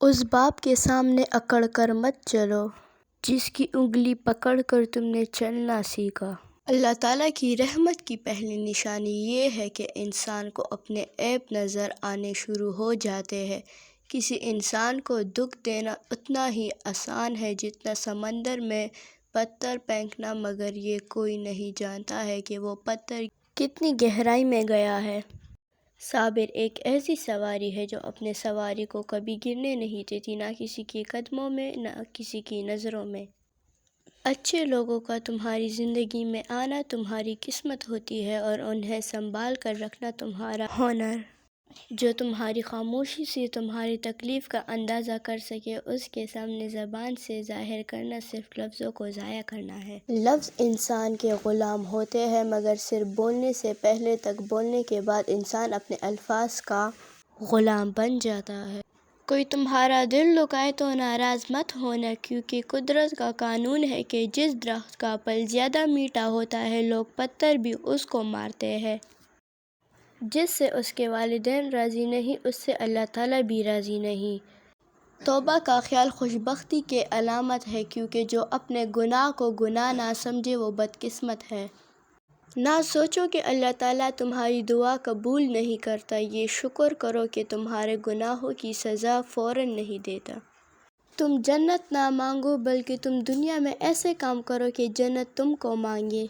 اس باپ کے سامنے اکڑ کر مت چلو جس کی انگلی پکڑ کر تم نے چلنا سیکھا۔ اللہ تعالیٰ کی رحمت کی پہلی نشانی یہ ہے کہ انسان کو اپنے عیب نظر آنے شروع ہو جاتے ہیں۔ کسی انسان کو دکھ دینا اتنا ہی آسان ہے جتنا سمندر میں پتھر پھینکنا، مگر یہ کوئی نہیں جانتا ہے کہ وہ پتھر کتنی گہرائی میں گیا ہے۔ صابر ایک ایسی سواری ہے جو اپنے سواری کو کبھی گرنے نہیں دیتی، نہ کسی کے قدموں میں نہ کسی کی نظروں میں۔ اچھے لوگوں کا تمہاری زندگی میں آنا تمہاری قسمت ہوتی ہے اور انہیں سنبھال کر رکھنا تمہارا ہنر۔ جو تمہاری خاموشی سے تمہاری تکلیف کا اندازہ کر سکے، اس کے سامنے زبان سے ظاہر کرنا صرف لفظوں کو ضائع کرنا ہے۔ لفظ انسان کے غلام ہوتے ہیں، مگر صرف بولنے سے پہلے تک بولنے کے بعد انسان اپنے الفاظ کا غلام بن جاتا ہے۔ کوئی تمہارا دل دکھائے تو ناراض مت ہونا، کیونکہ قدرت کا قانون ہے کہ جس درخت کا پھل زیادہ میٹھا ہوتا ہے، لوگ پتھر بھی اس کو مارتے ہیں۔ جس سے اس کے والدین راضی نہیں، اس سے اللہ تعالیٰ بھی راضی نہیں۔ توبہ کا خیال خوشبختی کی علامت ہے، کیونکہ جو اپنے گناہ کو گناہ نہ سمجھے وہ بدقسمت ہے۔ نہ سوچو کہ اللہ تعالیٰ تمہاری دعا قبول نہیں کرتا، یہ شکر کرو کہ تمہارے گناہوں کی سزا فوراً نہیں دیتا۔ تم جنت نہ مانگو، بلکہ تم دنیا میں ایسے کام کرو کہ جنت تم کو مانگے۔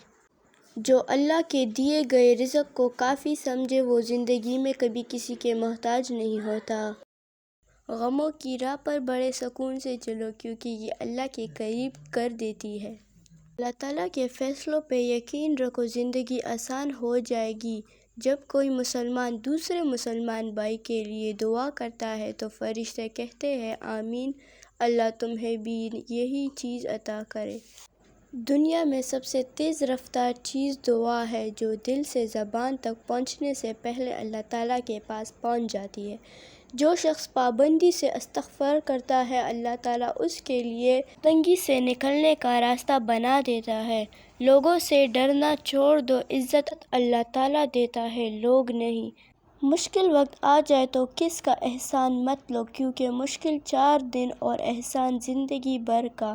جو اللہ کے دیے گئے رزق کو کافی سمجھے، وہ زندگی میں کبھی کسی کے محتاج نہیں ہوتا۔ غموں کی راہ پر بڑے سکون سے چلو، کیونکہ یہ اللہ کے قریب کر دیتی ہے۔ اللہ تعالیٰ کے فیصلوں پہ یقین رکھو، زندگی آسان ہو جائے گی۔ جب کوئی مسلمان دوسرے مسلمان بھائی کے لیے دعا کرتا ہے تو فرشتے کہتے ہیں آمین، اللہ تمہیں بھی یہی چیز عطا کرے۔ دنیا میں سب سے تیز رفتار چیز دعا ہے، جو دل سے زبان تک پہنچنے سے پہلے اللہ تعالیٰ کے پاس پہنچ جاتی ہے۔ جو شخص پابندی سے استغفار کرتا ہے، اللہ تعالیٰ اس کے لیے تنگی سے نکلنے کا راستہ بنا دیتا ہے۔ لوگوں سے ڈرنا چھوڑ دو، عزت اللہ تعالیٰ دیتا ہے، لوگ نہیں۔ مشکل وقت آ جائے تو کسی کا احسان مت لو، کیونکہ مشکل 4 دن اور احسان زندگی بھر کا